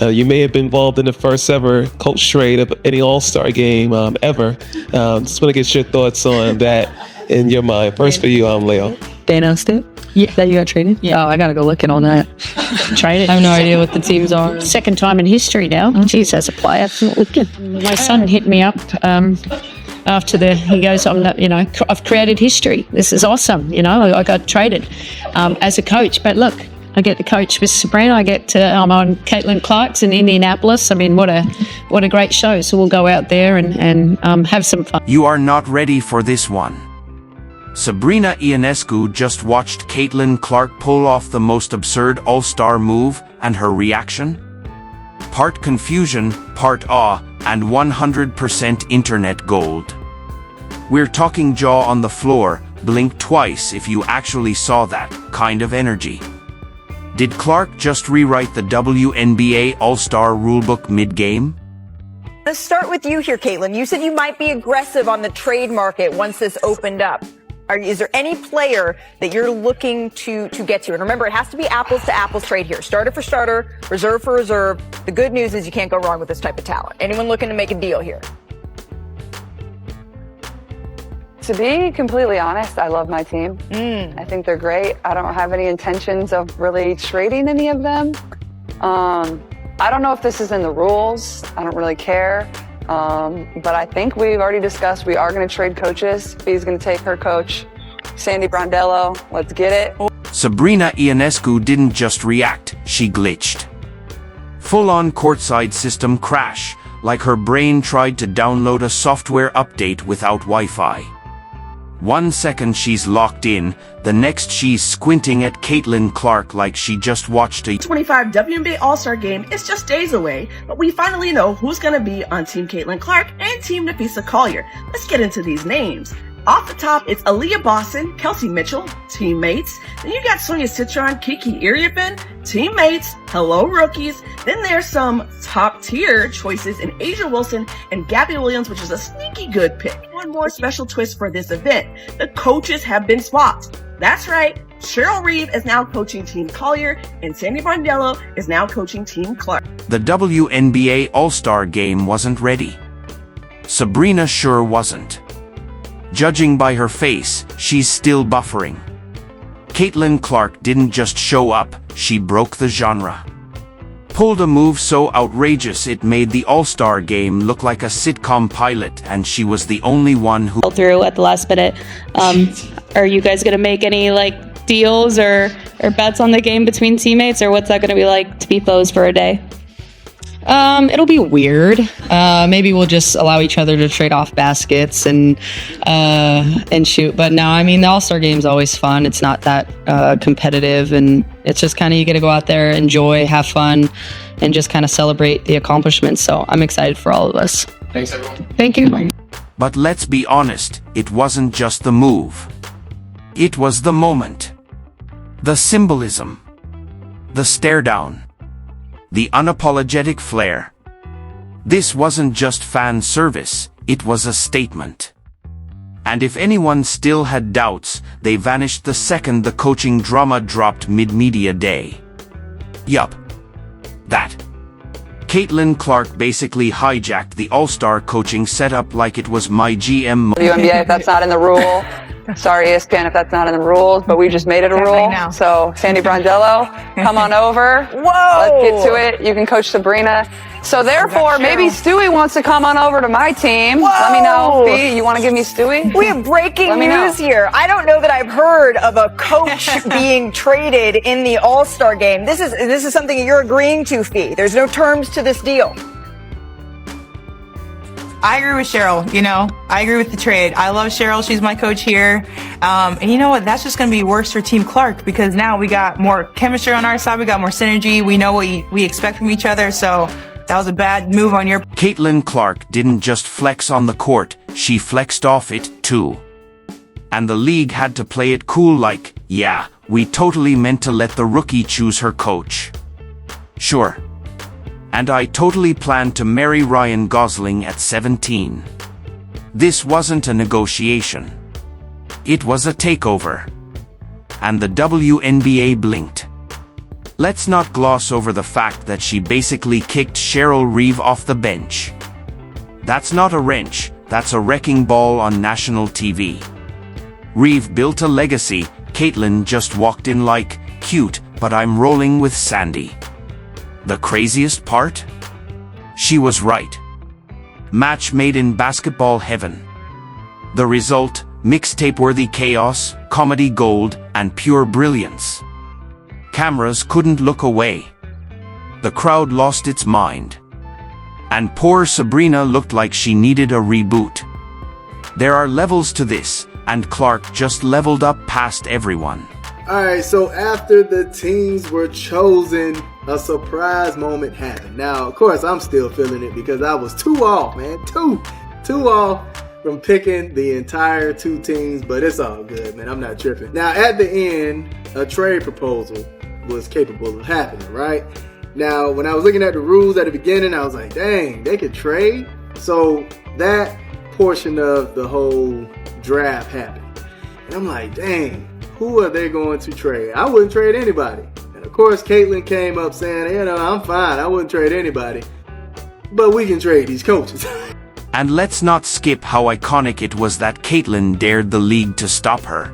You may have been involved in the first ever coach trade of any All-Star game ever. Just want to get your thoughts on that in your mind. First for you, Leo. They announced it? Yeah. That you got traded? Yeah. Oh, I got to go looking on that. Traded. I have no idea what the teams are. Second time in history now. Geez, as a player. My son hit me up after he goes, I've created history. This is awesome. I got traded as a coach. But look, I get to coach with Sabrina. I'm on Caitlin Clark's in Indianapolis. I mean, what a great show. So we'll go out there and have some fun. You are not ready for this one. Sabrina Ionescu just watched Caitlin Clark pull off the most absurd all-star move, and her reaction? Part confusion, part awe, and 100% internet gold. We're talking jaw on the floor, blink twice if you actually saw that kind of energy. Did Clark just rewrite the WNBA All-Star rulebook mid-game? Let's start with you here, Caitlin. You said you might be aggressive on the trade market once this opened up. Is there any player that you're looking to get to? And remember, it has to be apples to apples trade here. Starter for starter, reserve for reserve. The good news is you can't go wrong with this type of talent. Anyone looking to make a deal here? To be completely honest, I love my team. I think they're great. I don't have any intentions of really trading any of them. I don't know if this is in the rules. I don't really care. But I think we've already discussed we are going to trade coaches. Bee's going to take her coach, Sandy Brondello. Let's get it. Sabrina Ionescu didn't just react, she glitched. Full-on courtside system crash, like her brain tried to download a software update without Wi-Fi. 1 second she's locked in, the next she's squinting at Caitlin Clark like she just watched a 25 WNBA All-Star Game is just days away, but we finally know who's going to be on Team Caitlin Clark and Team Nafisa Collier. Let's get into these names. Off the top, it's Aaliyah Boston, Kelsey Mitchell, teammates. Then you got Sonia Citron, Kiki Iriafen, teammates. Hello, rookies. Then there's some top-tier choices in Asia Wilson and Gabby Williams, which is a sneaky good pick. One more special twist for this event. The coaches have been swapped. That's right. Cheryl Reeve is now coaching Team Collier, and Sandy Brondello is now coaching Team Clark. The WNBA All-Star Game wasn't ready. Sabrina sure wasn't. Judging by her face, she's still buffering. Caitlin Clark didn't just show up, she broke the genre. Pulled a move so outrageous it made the All-Star Game look like a sitcom pilot, and she was the only one who through at the last minute. Are you guys gonna make any deals or bets on the game between teammates, or what's that gonna be like to be foes for a day? It'll be weird. Maybe we'll just allow each other to trade off baskets and shoot. But no, I mean, the All-Star Game's always fun. It's not that competitive, and it's just kind of you get to go out there, enjoy, have fun, and just kind of celebrate the accomplishments. So I'm excited for all of us. Thanks, everyone. Thank you. But let's be honest, it wasn't just the move. It was the moment. The symbolism. The stare down. The unapologetic flair. This wasn't just fan service, it was a statement. And if anyone still had doubts, they vanished the second the coaching drama dropped mid-media day. Yup. That. Caitlin Clark basically hijacked the All-Star coaching setup like it was my GM. WNBA, if that's not in the rule. Sorry, ESPN, if that's not in the rules, but we just made it a rule. So, Sandy Brondello, come on over. Whoa! Let's get to it. You can coach Sabrina. So, therefore, maybe Stewie wants to come on over to my team. Whoa! Let me know. Bea, you want to give me Stewie? We have breaking news here. I don't know that I've heard of a coach being traded in the All-Star Game. This is something you're agreeing to, Fee. There's no terms to this deal. I agree with Cheryl, I agree with the trade. I love Cheryl. She's my coach here. And you know what? That's just going to be worse for Team Clark because now we got more chemistry on our side. We got more synergy. We know what we expect from each other. So that was a bad move on your... Caitlin Clark didn't just flex on the court, she flexed off it too. And the league had to play it cool like, yeah, we totally meant to let the rookie choose her coach. Sure. And I totally planned to marry Ryan Gosling at 17. This wasn't a negotiation. It was a takeover. And the WNBA blinked. Let's not gloss over the fact that she basically kicked Cheryl Reeve off the bench. That's not a wrench, that's a wrecking ball on national TV. Reeve built a legacy. Caitlin just walked in like, cute, but I'm rolling with Sandy. The craziest part? She was right. Match made in basketball heaven. The result, mixtape-worthy chaos, comedy gold, and pure brilliance. Cameras couldn't look away. The crowd lost its mind. And poor Sabrina looked like she needed a reboot. There are levels to this, and Clark just leveled up past everyone. Alright, so after the teams were chosen, a surprise moment happened. Now, of course, I'm still feeling it because I was two off, man. Two off from picking the entire two teams, but it's all good, man. I'm not tripping. Now, at the end, a trade proposal was capable of happening, right? Now, when I was looking at the rules at the beginning, I was like, dang, they could trade? So that portion of the whole draft happened. And I'm like, dang, who are they going to trade? I wouldn't trade anybody. And of course, Caitlin came up saying, I'm fine. I wouldn't trade anybody. But we can trade these coaches. And let's not skip how iconic it was that Caitlin dared the league to stop her.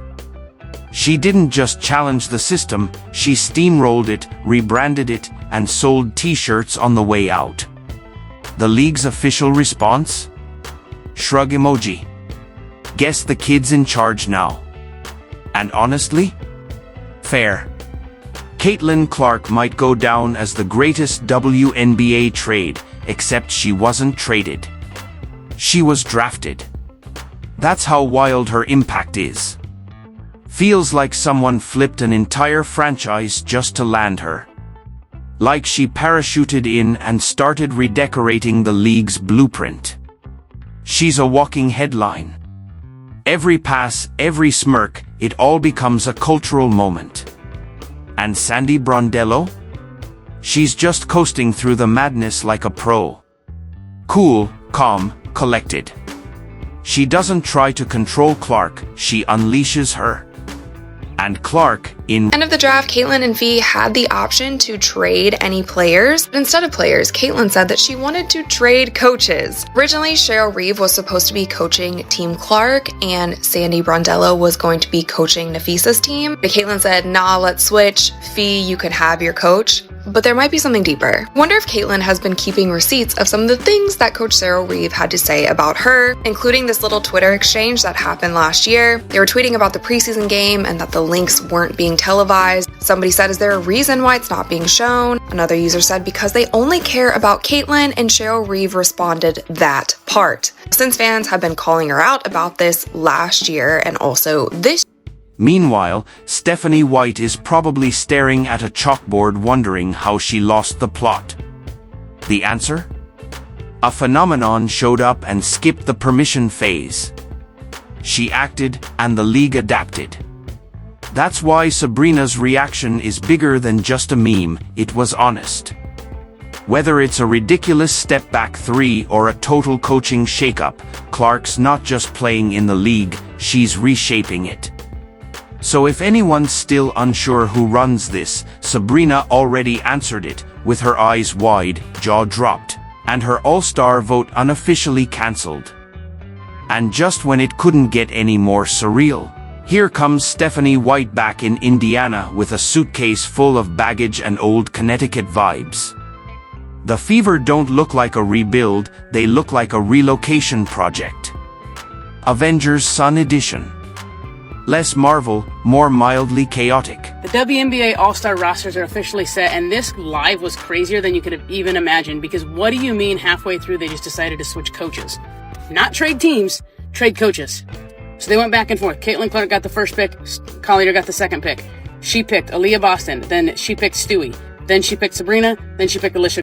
She didn't just challenge the system, she steamrolled it, rebranded it, and sold t-shirts on the way out. The league's official response? Shrug emoji. Guess the kid's in charge now. And honestly? Fair. Caitlin Clark might go down as the greatest WNBA trade, except she wasn't traded. She was drafted. That's how wild her impact is. Feels like someone flipped an entire franchise just to land her. Like she parachuted in and started redecorating the league's blueprint. She's a walking headline. Every pass, every smirk, it all becomes a cultural moment. And Sandy Brondello? She's just coasting through the madness like a pro. Cool, calm, collected. She doesn't try to control Clark, she unleashes her. And Clark, in end of the draft, Caitlin and Fee had the option to trade any players. But instead of players, Caitlin said that she wanted to trade coaches. Originally, Cheryl Reeve was supposed to be coaching Team Clark, and Sandy Brondello was going to be coaching Nafisa's team. But Caitlin said, nah, let's switch. Fee, you can have your coach. But there might be something deeper. Wonder if Caitlin has been keeping receipts of some of the things that Coach Cheryl Reeve had to say about her, including this little Twitter exchange that happened last year. They were tweeting about the preseason game and that the links weren't being televised. Somebody said, is there a reason why it's not being shown? Another user said, because they only care about Caitlin, and Cheryl Reeve responded, that part. Since fans have been calling her out about this last year and also this. Meanwhile, Stephanie White is probably staring at a chalkboard wondering how she lost the plot. The answer? A phenomenon showed up and skipped the permission phase. She acted, and the league adapted. That's why Sabrina's reaction is bigger than just a meme, it was honest. Whether it's a ridiculous step-back three or a total coaching shakeup, Clark's not just playing in the league, she's reshaping it. So if anyone's still unsure who runs this, Sabrina already answered it, with her eyes wide, jaw dropped, and her all-star vote unofficially cancelled. And just when it couldn't get any more surreal, here comes Stephanie White back in Indiana with a suitcase full of baggage and old Connecticut vibes. The Fever don't look like a rebuild, they look like a relocation project. Avengers Sun Edition. Less Marvel, more mildly chaotic. The WNBA All-Star rosters are officially set, and this live was crazier than you could have even imagined, because what do you mean halfway through they just decided to switch coaches? Not trade teams, trade coaches. So they went back and forth. Caitlin Clark got the first pick, Collier got the second pick. She picked Aaliyah Boston, then she picked Stewie, then she picked Sabrina, then she picked Alicia